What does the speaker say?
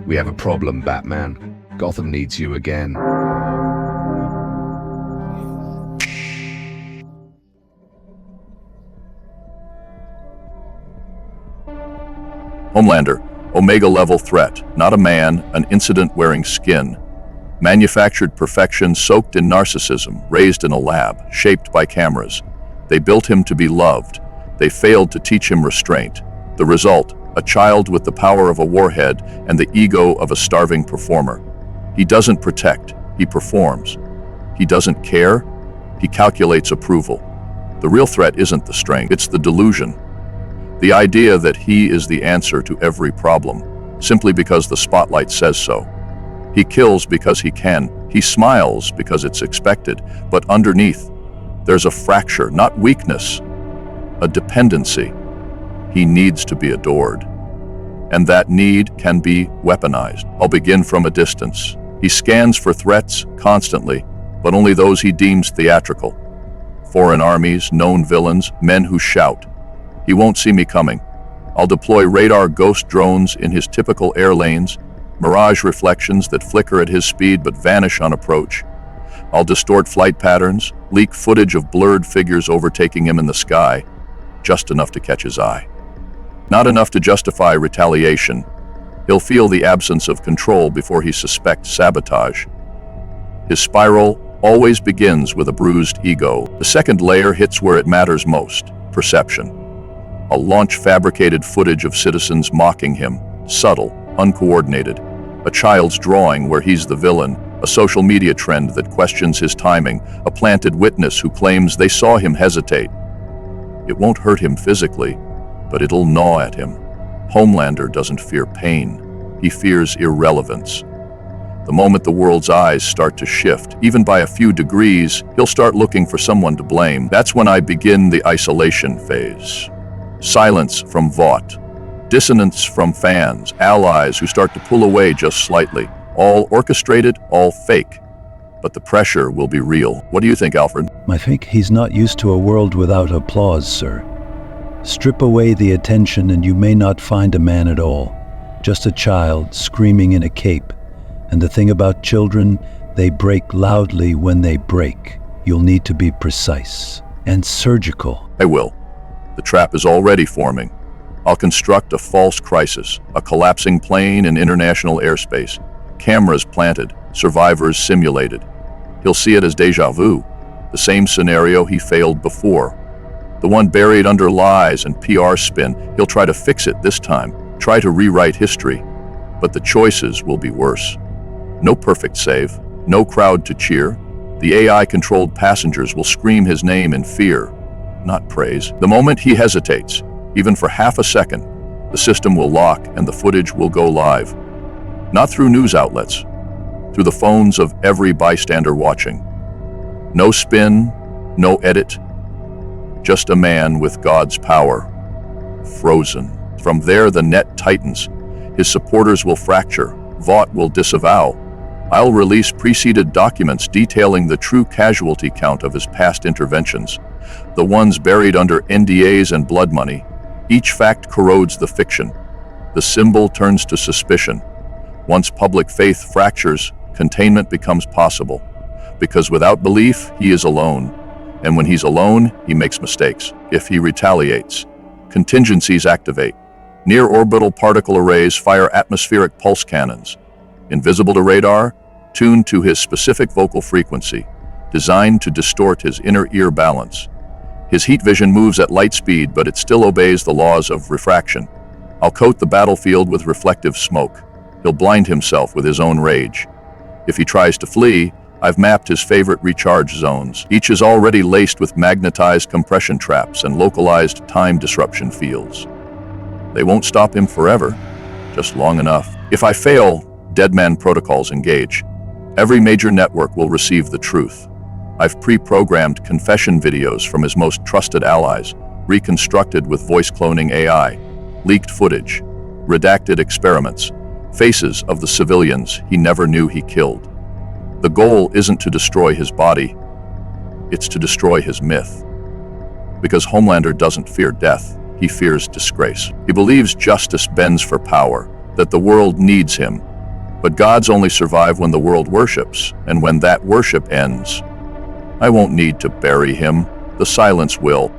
We have a problem, Batman. Gotham needs you again. Homelander, Omega-level threat, not a man, an incident wearing skin. Manufactured perfection soaked in narcissism, raised in a lab, shaped by cameras. They built him to be loved. They failed to teach him restraint. The result, a child with the power of a warhead and the ego of a starving performer. He doesn't protect, he performs. He doesn't care, he calculates approval. The real threat isn't the strength, it's the delusion. The idea that he is the answer to every problem, simply because the spotlight says so. He kills because he can, he smiles because it's expected, but underneath, there's a fracture, not weakness, a dependency. He needs to be adored. And that need can be weaponized. I'll begin from a distance. He scans for threats constantly, but only those he deems theatrical. Foreign armies, known villains, men who shout. He won't see me coming. I'll deploy radar ghost drones in his typical air lanes, mirage reflections that flicker at his speed but vanish on approach. I'll distort flight patterns, leak footage of blurred figures overtaking him in the sky, just enough to catch his eye. Not enough to justify retaliation. He'll feel the absence of control before he suspects sabotage. His spiral always begins with a bruised ego. The second layer hits where it matters most, perception. I'll launch fabricated footage of citizens mocking him, subtle, uncoordinated. A child's drawing where he's the villain, a social media trend that questions his timing, a planted witness who claims they saw him hesitate. It won't hurt him physically, but it'll gnaw at him. Homelander doesn't fear pain, he fears irrelevance. The moment the world's eyes start to shift, even by a few degrees, he'll start looking for someone to blame. That's when I begin the isolation phase. Silence from Vought, dissonance from fans, allies who start to pull away just slightly. All orchestrated, all fake. But the pressure will be real. What do you think, Alfred? I think he's not used to a world without applause, sir. Strip away the attention and you may not find a man at all. Just a child screaming in a cape. And the thing about children, they break loudly when they break. You'll need to be precise and surgical. I will. The trap is already forming. I'll construct a false crisis, a collapsing plane in international airspace. Cameras planted, survivors simulated. He'll see it as déjà vu, the same scenario he failed before. The one buried under lies and PR spin. He'll try to fix it this time, try to rewrite history. But the choices will be worse. No perfect save, no crowd to cheer. The AI-controlled passengers will scream his name in fear, not praise. The moment he hesitates, even for half a second, the system will lock and the footage will go live. Not through news outlets, through the phones of every bystander watching. No spin, no edit, just a man with God's power, frozen. From there, the net tightens. His supporters will fracture. Vought will disavow. I'll release preceded documents detailing the true casualty count of his past interventions, the ones buried under NDAs and blood money. Each fact corrodes the fiction. The symbol turns to suspicion. Once public faith fractures, containment becomes possible. Because without belief, he is alone. And when he's alone, he makes mistakes. If he retaliates, contingencies activate. Near-orbital particle arrays fire atmospheric pulse cannons. Invisible to radar, tuned to his specific vocal frequency, designed to distort his inner ear balance. His heat vision moves at light speed, but it still obeys the laws of refraction. I'll coat the battlefield with reflective smoke. He'll blind himself with his own rage. If he tries to flee, I've mapped his favorite recharge zones. Each is already laced with magnetized compression traps and localized time disruption fields. They won't stop him forever, just long enough. If I fail, deadman protocols engage. Every major network will receive the truth. I've pre-programmed confession videos from his most trusted allies, reconstructed with voice cloning AI, leaked footage, redacted experiments, faces of the civilians he never knew he killed. The goal isn't to destroy his body, it's to destroy his myth. Because Homelander doesn't fear death, he fears disgrace. He believes justice bends for power, that the world needs him, But gods only survive when the world worships, and when that worship ends. I won't need to bury him. The silence will.